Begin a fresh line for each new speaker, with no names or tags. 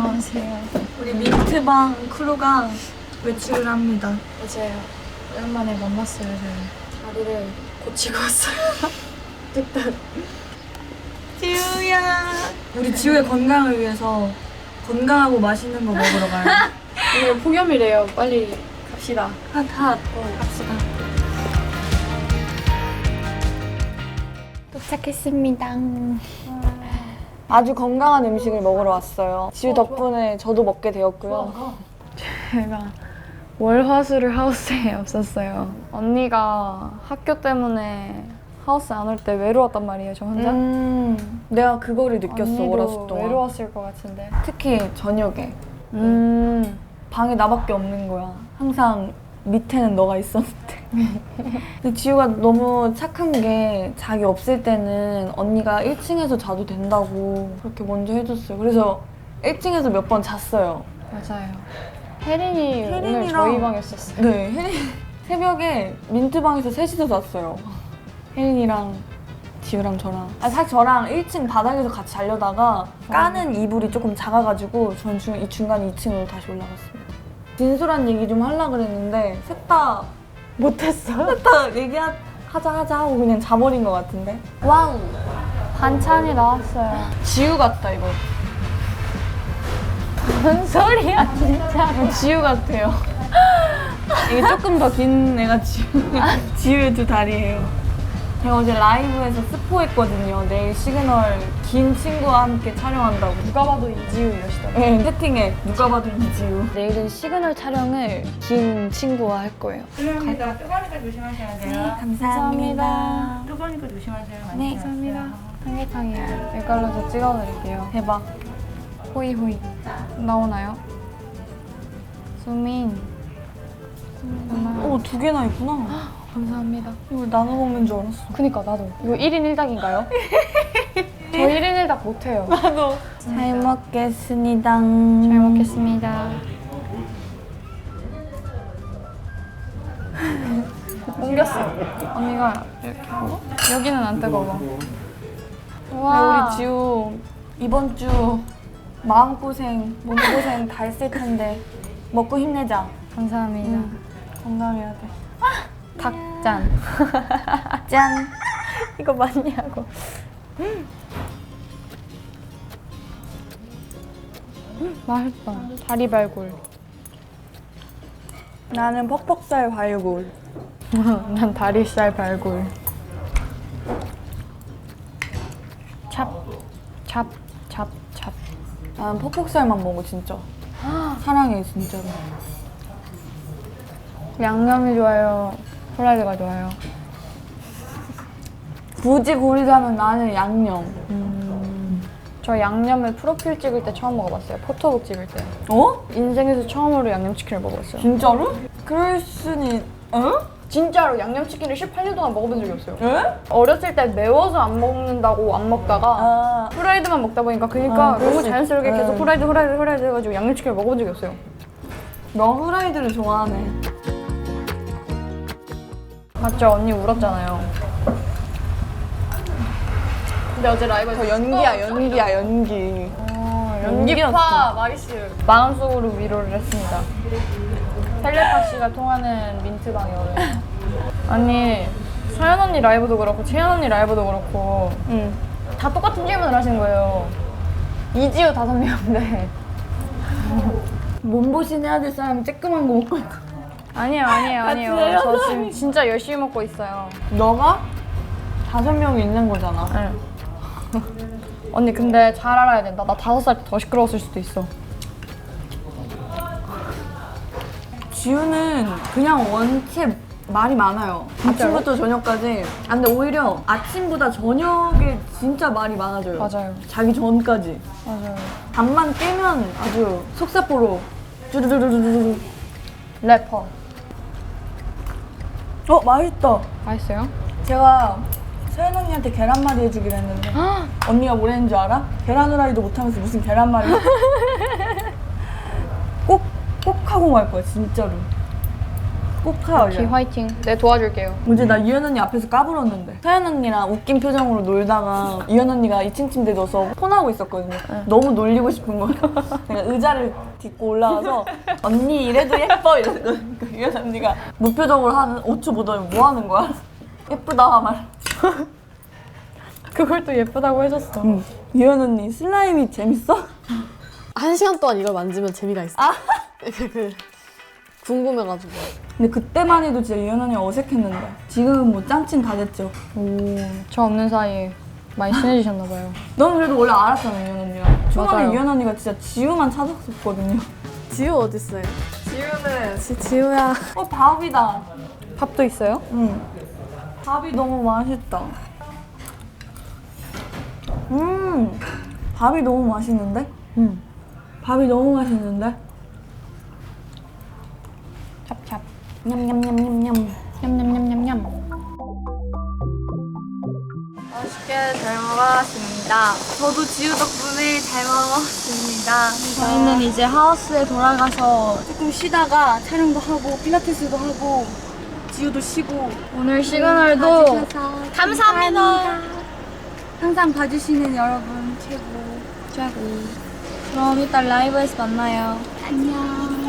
안녕하세요.
우리 민트방 크루가 외출을 합니다.
맞아요. 오랜만에 만났어요, 저희. 다리를 고치고 왔어요. 뚝딱.
지우야. 우리 지우의 건강을 위해서 건강하고 맛있는 거 먹으러 가요.
오늘 폭염이래요. 빨리 갑시다.
핫핫. 갑시다.
도착했습니다.
아주 건강한 음식을 먹으러 왔어요. 지우 덕분에 저도 먹게 되었고요.
제가 월화수를 하우스에 없었어요. 언니가 학교 때문에 하우스 안 올 때 외로웠단 말이에요, 저 혼자.
내가 그거를 느꼈어, 월화수
언니도
동안.
외로웠을 것 같은데.
특히 저녁에.
음.
방에 나밖에 없는 거야. 항상 밑에는 너가 있었는데. 근데 지우가 너무 착한 게 자기 없을 때는 언니가 1층에서 자도 된다고 그렇게 먼저 해줬어요. 그래서 1층에서 몇 번 잤어요.
맞아요. 혜린이 오늘
혜린이랑-
저희 방이었었어요.
네, 혜린 새벽에 민트방에서 셋이서 잤어요. 혜린이랑 지우랑 저랑. 사실 저랑 1층 바닥에서 같이 자려다가 까는 이불이 조금 작아가지고 전 이 중간에 2층으로 다시 올라갔습니다. 진솔한 얘기 좀 하려고 그랬는데 셋 다
못했어?
셋 다 하자 하고 그냥 자버린 것 같은데.
와우! 반찬이 나왔어요.
지우 같다 이거.
뭔 소리야, 진짜.
지우 같아요. 이게 조금 더 긴 애가 지우의 두 다리예요. 제가 어제 라이브에서 스포했거든요. 내일 시그널 긴 친구와 함께 촬영한다고.
누가 봐도 이지우 이러시더라고요.
네, 채팅에 누가 봐도 이지우. 내일은 시그널 촬영을 긴 친구와 할 거예요.
감사합니다. 뜨거우니까 조심하셔야 돼요.
네, 감사합니다.
뜨거우니까 조심하세요. 많이
네,
감사합니다.
삼계탕이에요. 밀가루도 찍어드릴게요.
대박.
호이호이. 나오나요? 수민.
오, 두 개나 있구나.
감사합니다.
이걸 나눠 먹는 줄 알았어.
그니까 나도. 이거 1인 1닭인가요? 저 1인 1닭 못해요.
나도. 잘 먹겠습니다.
잘 먹겠습니다. 옮겼어. 언니가 이렇게 하고 여기는 안 뜨거워. 와,
우리 지우 이번 주 마음고생, 몸고생 다 했을 텐데 먹고 힘내자.
감사합니다.
건강해야 돼.
닭짠.
짠.
이거 맞냐고. 맛있다. 다리발굴.
나는 퍽퍽살 발골.
난 다리살 발굴. 찹, 찹, 찹, 찹.
나는 퍽퍽살만 먹어 진짜. 사랑해 진짜로.
양념이 좋아요. 프라이드가 좋아요.
굳이 고르자면 나는 양념.
저 양념을 프로필 찍을 때 처음 먹어봤어요. 포토북 찍을 때.
어?
인생에서 처음으로 양념치킨을 먹었어요.
진짜로? 그럴 수는. 어?
진짜로 양념치킨을 18년 동안 먹어본 적이 없어요.
에?
어렸을 때 매워서 안 먹는다고 안 먹다가
아,
프라이드만 먹다 보니까 그러니까
그럴
너무
수
자연스럽게
있-
계속 프라이드 해가지고 양념치킨을 먹어본 적이 없어요.
너 후라이드를 좋아하네.
맞죠? 언니 울었잖아요. 근데 어제 라이브에서
연기야 연기.
연기파 마리스 마음속으로 위로를 했습니다. 텔레파시가 통하는 민트방이 오늘. 아니 서연 언니 라이브도 그렇고 채연 언니 라이브도 그렇고
응.
다 똑같은 질문을 하신 거예요. 이지우 5명인데
몸보신 해야 될 사람이 쬐끄만 거 먹고 있고.
아니에요.
같이
저 지금 진짜 열심히 먹고 있어요.
너가 5명이 있는 거잖아.
네. 언니 근데 잘 알아야 된다. 나 5살 때 더 시끄러웠을 수도 있어.
지우는 그냥 원체 말이 많아요.
진짜로?
아침부터 저녁까지. 아, 근데 오히려 아침보다 저녁에 진짜 말이 많아져요.
맞아요.
자기 전까지.
맞아요.
밤만 깨면 아주 속사포로 쭈르르르르르.
래퍼.
맛있다.
맛있어요?
제가 서연 언니한테 계란말이 해주기로 했는데 언니가 뭘 했는 줄 알아? 계란 후라이도 못하면서 무슨 계란말이 꼭 하고 말 거야 진짜로. 꼭하
기
올려.
화이팅. 네, 도와줄게요.
어제 나 이현 언니 앞에서 까불었는데 서연 언니랑 웃긴 표정으로 놀다가 이현 언니가 2층 침대에 넣어서 폰하고 있었거든요. 너무 놀리고 싶은 거예요. 내가 의자를 딛고 올라가서 언니 이래도 예뻐 이랬거든요. 이현 언니가 무표정으로 한 5초 보더니 뭐 하는 거야? 예쁘다 말.
그걸 또 예쁘다고 해줬어.
이현 언니 슬라임이 재밌어?
1시간 동안 이걸 만지면 재미가 있어. 궁금해가지고.
근데 그때만 해도 진짜 이현 언니 어색했는데 지금은 뭐 짱친 다 됐죠.
오, 저 없는 사이에 많이 친해지셨나봐요.
넌 그래도 원래 알았잖아 이현 언니랑. 초반에
맞아요.
이현 언니가 진짜 지우만 찾았었거든요.
지우 어딨어요? 지우는 지우야.
밥이다.
밥도 있어요?
응. 밥이 너무 맛있다. 밥이 너무 맛있는데? 밥이 너무 맛있는데?
찹찹.
냠냠냠냠냠.
냠냠냠냠냠.
맛있게 잘 먹었습니다.
저도 지우 덕분에 잘 먹었습니다.
저희는 이제 하우스에 돌아가서
조금 쉬다가 촬영도 하고 필라테스도 하고 지우도 쉬고
오늘 시그널도
감사합니다. 항상 봐주시는 여러분 최고.
그럼 이따 라이브에서 만나요.
안녕.